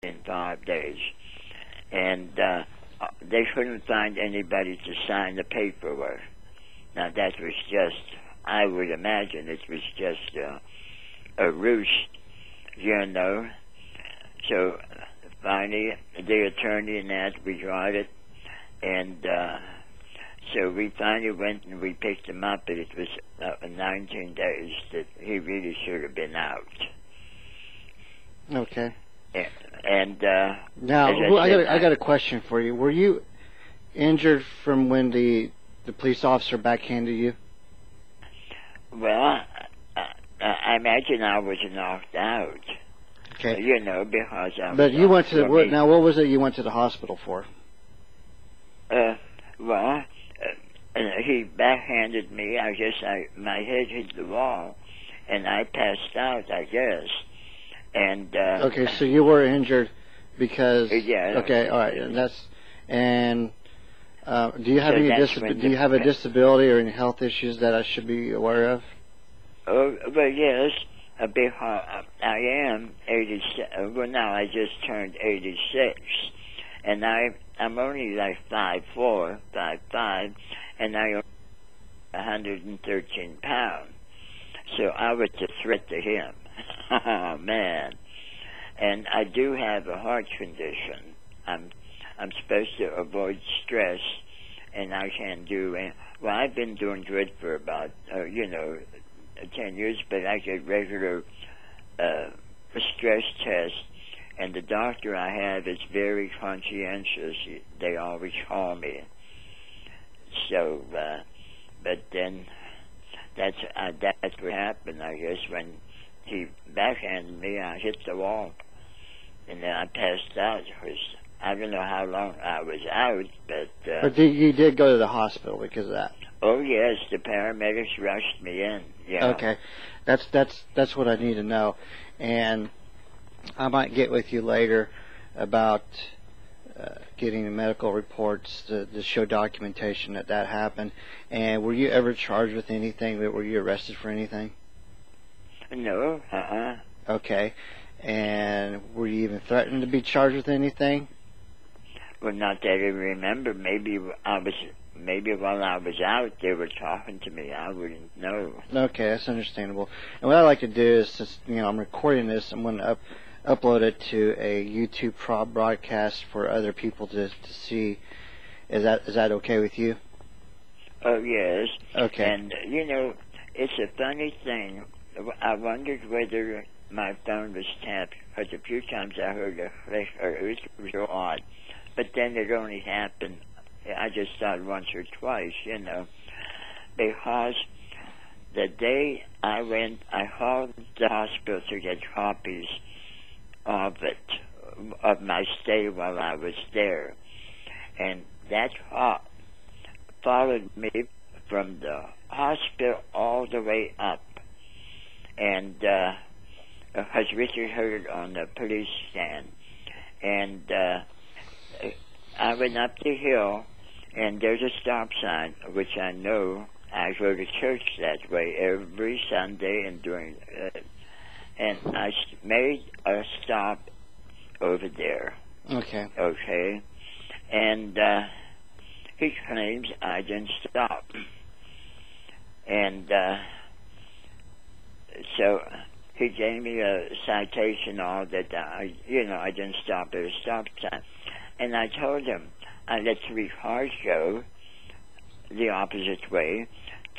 in 5 days. And they couldn't find anybody to sign the paperwork. Now, that was just, I would imagine it was just a ruse, you know. So finally, the attorney and that, we got it. And so we finally went and we picked him up, but it was 19 days that he really should have been out. Okay. And now, I got a question for you. Were you injured from when the police officer backhanded you? Well, I imagine I was knocked out. Okay. You know, because I was. But you went to now. What was it you went to the hospital for? Well, he backhanded me. I guess my head hit the wall, and I passed out, I guess. And okay, so you were injured because. Yeah. Okay, all right, and do you have do you have a disability or any health issues that I should be aware of? Oh, well, yes. Because I am 86. Well, now I just turned 86, and I'm only like 5'4", 5'5", and I am 113 pounds. So I was a threat to him. Oh man! And I do have a heart condition. I'm supposed to avoid stress, and I can do. Well, I've been doing good for about 10 years, but I get regular stress tests, and the doctor I have is very conscientious. They always call me. So, but then that's what happened, I guess. When he backhanded me, I hit the wall, and then I passed out. I don't know how long I was out, but you did go to the hospital because of that. Oh yes, the paramedics rushed me in. Yeah. Okay, that's what I need to know, and I might get with you later about getting the medical reports to show documentation that happened. And were you ever charged with anything? Were you arrested for anything? No. Okay, and were you even threatened to be charged with anything? Well, not that I remember. Maybe while I was out, they were talking to me. I wouldn't know. Okay, that's understandable. And what I like to do is, just, I'm recording this. I'm going to upload it to a YouTube broadcast for other people to see. Is that okay with you? Oh yes. Okay. And it's a funny thing. I wondered whether my phone was tapped, because a few times I heard a click, or it was so odd. But then it only happened, I just thought once or twice, because the day I went, I called the hospital to get copies of my stay while I was there. And that followed me from the hospital all the way up. And because Richard heard on the police stand. And I went up the hill, and there's a stop sign, which I know. I go to church that way every Sunday, and and I made a stop over there. Okay. Okay. And he claims I didn't stop. And so he gave me a citation, all that I didn't stop at a stop sign. And I told him I let 3 cars go the opposite way.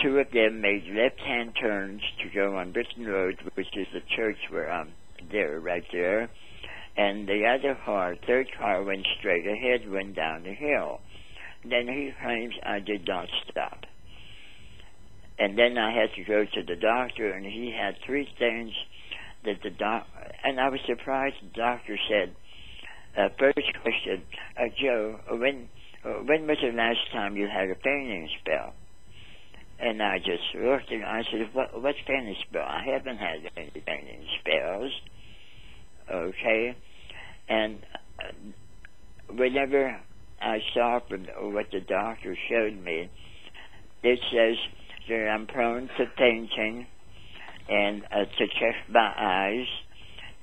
2 of them made left-hand turns to go on Britain Road, which is the church where I'm there, right there. And the other car, 3rd car, went straight ahead, went down the hill. Then he claims I did not stop. And then I had to go to the doctor, and he had 3 things that and I was surprised. The doctor said, first question, Joe, when was the last time you had a fainting spell? And I just looked and I said, what's fainting spell? I haven't had any fainting spells. Okay? And whenever I saw from what the doctor showed me, it says that I'm prone to fainting, and to check my eyes,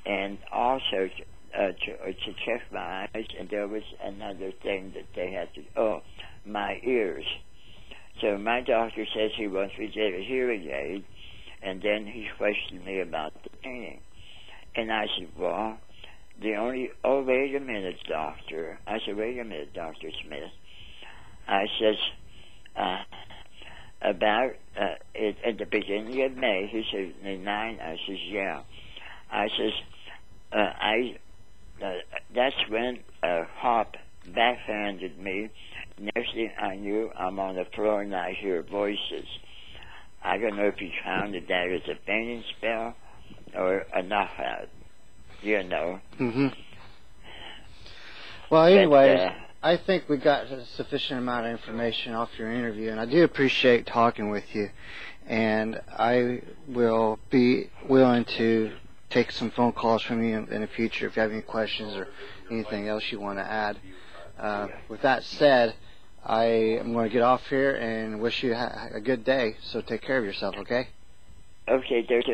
and also to check my eyes, and there was another thing that they had to. Oh, my ears. So my doctor says he wants me to get a hearing aid, and then he questioned me about the painting. And I said, well, oh, wait a minute, doctor. I said, wait a minute, Dr. Smith. I says, about at the beginning of May, he said, the 9, I says, yeah. I says, that's when a hop backhanded me. Next thing I knew, I'm on the floor and I hear voices. I don't know if he counted that as a fainting spell or a knockout, you know. Mm-hmm. Well, anyways, I think we got a sufficient amount of information off your interview, and I do appreciate talking with you. And I will be willing to take some phone calls from you in the future if you have any questions or anything else you want to add. With that said, I am going to get off here and wish you a good day. So take care of yourself, okay? Okay, there's